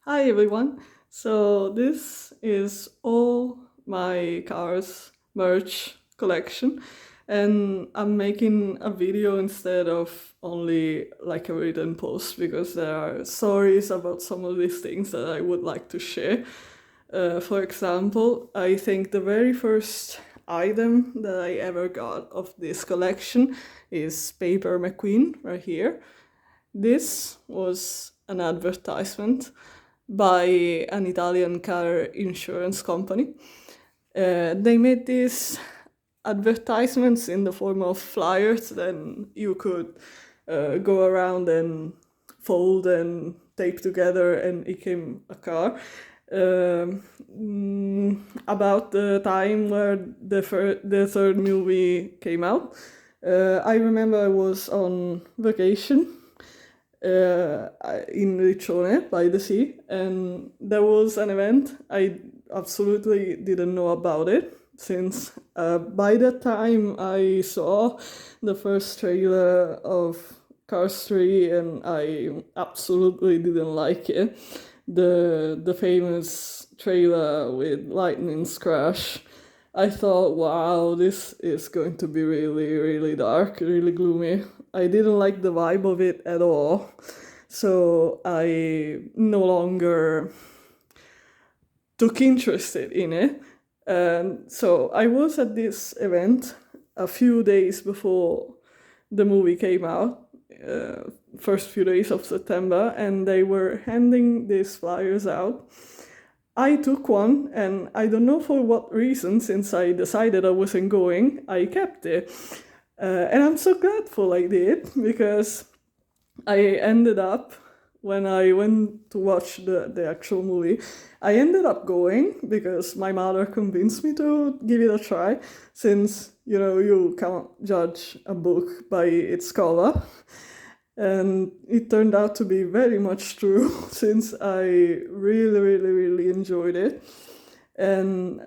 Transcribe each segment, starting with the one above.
Hi everyone. So this is all my cars merch collection, and I'm making a video instead of only like a written post because there are stories about some of these things that I would like to share. For example, I think the very first item that I ever got of this collection is paper McQueen right here. This was an advertisement by an Italian car insurance company. They made these advertisements in the form of flyers, then you could go around and fold and tape together, and it came a car. About the time where the third movie came out, I remember I was on vacation in Riccione by the sea, and there was an event. I absolutely didn't know about it since by that time I saw the first trailer of Cars 3 and I absolutely didn't like it. The famous trailer with Lightning's crash. I thought, wow, this is going to be really, really dark, really gloomy. I didn't like the vibe of it at all. So I no longer took interested in it. And so I was at this event a few days before the movie came out, first few days of September, and they were handing these flyers out. I took one, and I don't know for what reason, since I decided I wasn't going, I kept it. And I'm so grateful I did, because I ended up, when I went to watch the actual movie, I ended up going because my mother convinced me to give it a try, since, you can't judge a book by its cover. And it turned out to be very much true, since I really, really, really enjoyed it. And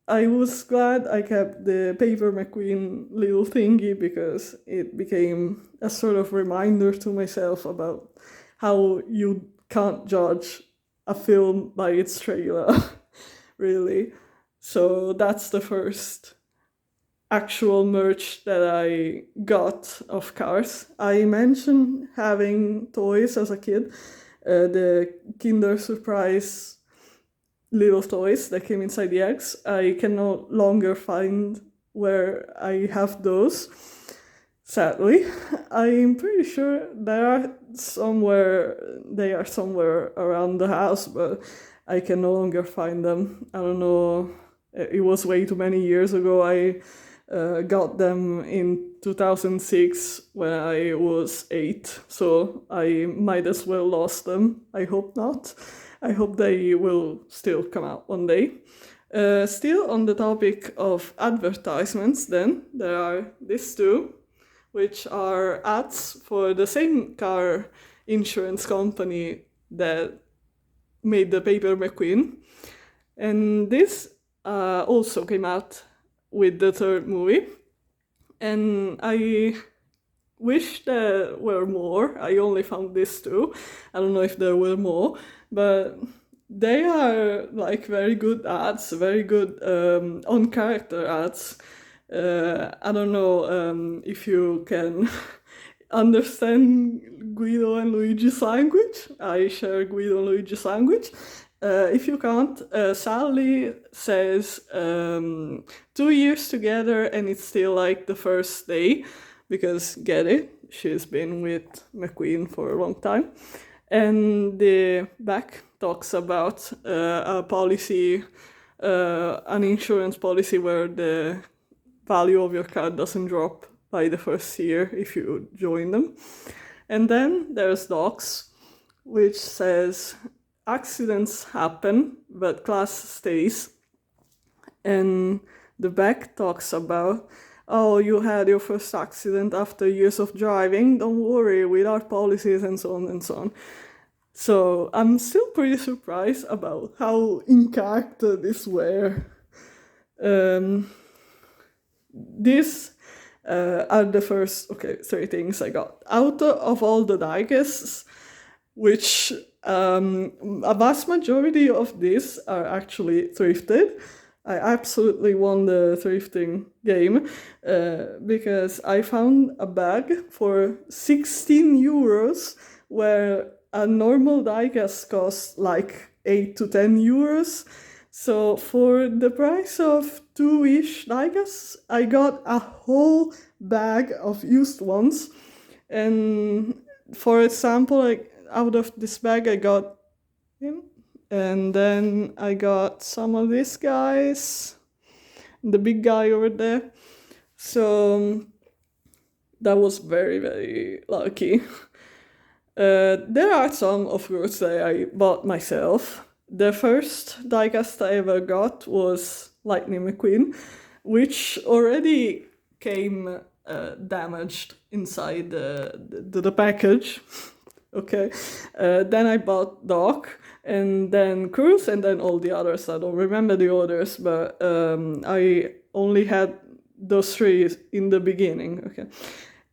I was glad I kept the Paper McQueen little thingy because it became a sort of reminder to myself about how you can't judge a film by its trailer, really. So that's the first actual merch that I got of cars. I mentioned having toys as a kid, the Kinder Surprise little toys that came inside the eggs. I can no longer find where I have those. Sadly, I'm pretty sure they are somewhere around the house, but I can no longer find them. I don't know. It was way too many years ago. I got them in 2006 when I was 8, so I might as well lost them. I hope not. I hope they will still come out one day. Still on the topic of advertisements, then, there are these two, which are ads for the same car insurance company that made the Paper McQueen. And this also came out with the third movie. And I wish there were more. I only found these two. I don't know if there were more, but they are like very good ads, very good on character ads. I don't know if you can understand Guido and Luigi's language. I share Guido and Luigi's language. If you can't, Sally says 2 years together and it's still like the first day, because get it, she's been with McQueen for a long time. And the back talks about a policy, an insurance policy where the value of your car doesn't drop by the first year if you join them. And then there's docs, which says accidents happen, but class stays. And the back talks about, oh, you had your first accident after years of driving, don't worry, with our policies, and so on and so on. So I'm still pretty surprised about how in character these were. These are the first, three things I got. Out of all the diecasts, which A vast majority of these are actually thrifted. I absolutely won the thrifting game because I found a bag for 16 euros where a normal diecast costs like 8 to 10 euros. So for the price of 2-ish diecasts, I got a whole bag of used ones. And for example, like out of this bag, I got him, and then I got some of these guys, the big guy over there. So that was very, very lucky. There are some, of course, that I bought myself. The first diecast I ever got was Lightning McQueen, which already came damaged inside the package. Okay. Then I bought Doc, and then Cruz, and then all the others. I don't remember the orders, but I only had those three in the beginning. Okay.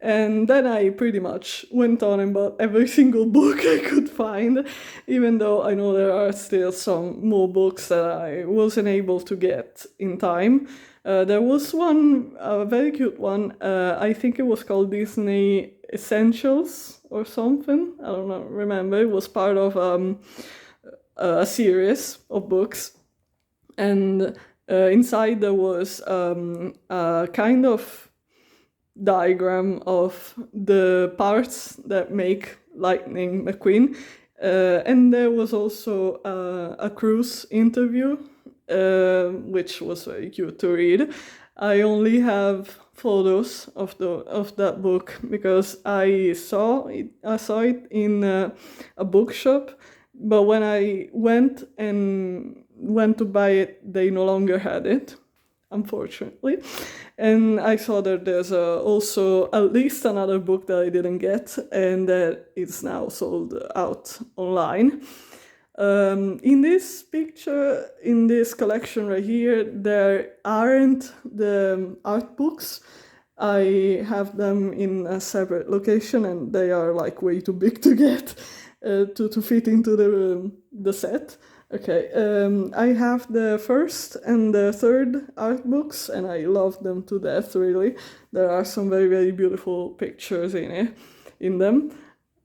And then I pretty much went on and bought every single book I could find, even though I know there are still some more books that I wasn't able to get in time. There was one, a very cute one, I think it was called Disney Essentials or something, I don't know, remember. It was part of a series of books. And inside there was a kind of diagram of the parts that make Lightning McQueen, and there was also a cruise interview, which was very cute to read. I only have photos of that book because I saw it in a bookshop, but when I went to buy it, they no longer had it, unfortunately. And I saw that there's also at least another book that I didn't get, and that it's now sold out online. In this picture, in this collection right here, there aren't the art books. I have them in a separate location, and they are like way too big to get to fit into the set. Okay, I have the first and the third art books, and I love them to death, really. There are some very, very beautiful pictures in them.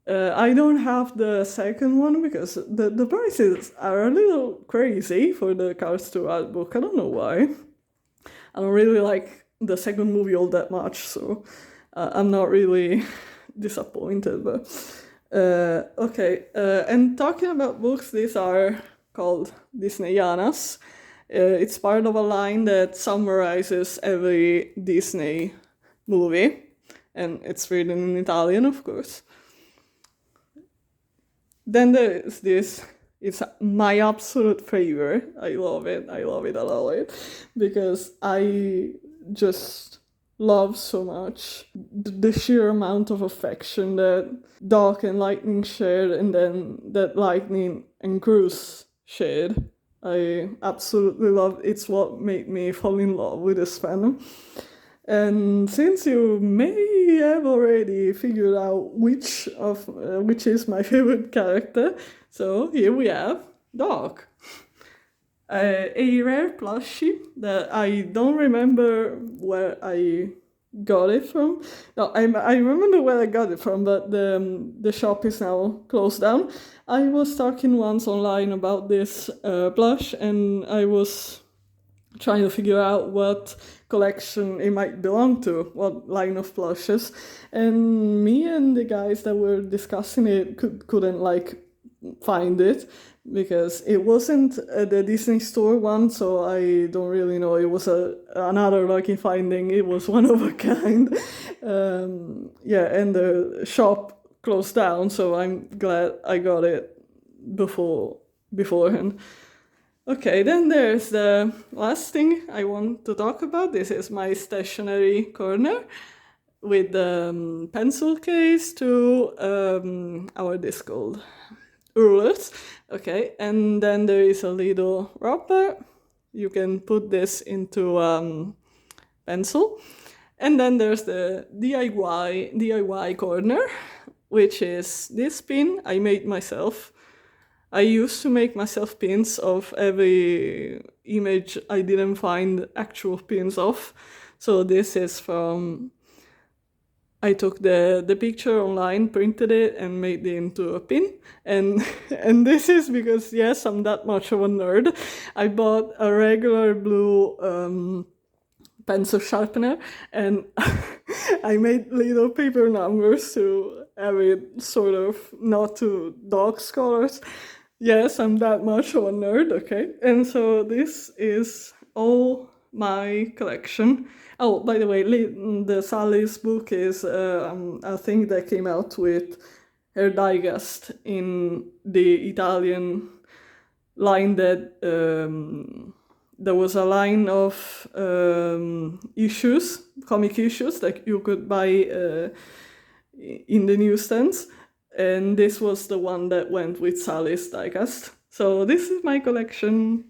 I don't have the second one because the prices are a little crazy for the Cars 2 art book. I don't know why. I don't really like the second movie all that much, so I'm not really disappointed. But okay, and talking about books, these are called Disneyanas. It's part of a line that summarizes every Disney movie, and it's written in Italian, of course. Then there is this. It's my absolute favorite. I love it. I love it. I love it. Because I just love so much the sheer amount of affection that Doc and Lightning shared, and then that Lightning and Cruz shared. I absolutely love it. It's what made me fall in love with this fandom. And since you may have already figured out which is my favorite character, so here we have Doc, a rare plushie that I don't remember where I got it from. No, I remember where I got it from, but the shop is now closed down. I was talking once online about this plush, and I was trying to figure out what collection it might belong to, what line of plushes, and me and the guys that were discussing it couldn't like find it because it wasn't the Disney Store one, so I don't really know. It was another lucky finding. It was one of a kind. Yeah, and the shop closed down, so I'm glad I got it beforehand. Okay, then there's the last thing I want to talk about. This is my stationery corner with the pencil case to our this called rulers. Okay, and then there is a little rubber. You can put this into pencil. And then there's the DIY corner, which is this pin I made myself. I used to make myself pins of every image I didn't find actual pins of. So this is from, I took the picture online, printed it, and made it into a pin. And and this is because, yes, I'm that much of a nerd. I bought a regular blue pencil sharpener, and I made little paper numbers to have it sort of not to dog's colors. Yes, I'm that much of a nerd, okay? And so this is all my collection. Oh, by the way, the Sally's book is a thing that came out with her diecast in the Italian line that there was a line of issues, comic issues that you could buy in the newsstands, and this was the one that went with Sally's diecast. So this is my collection.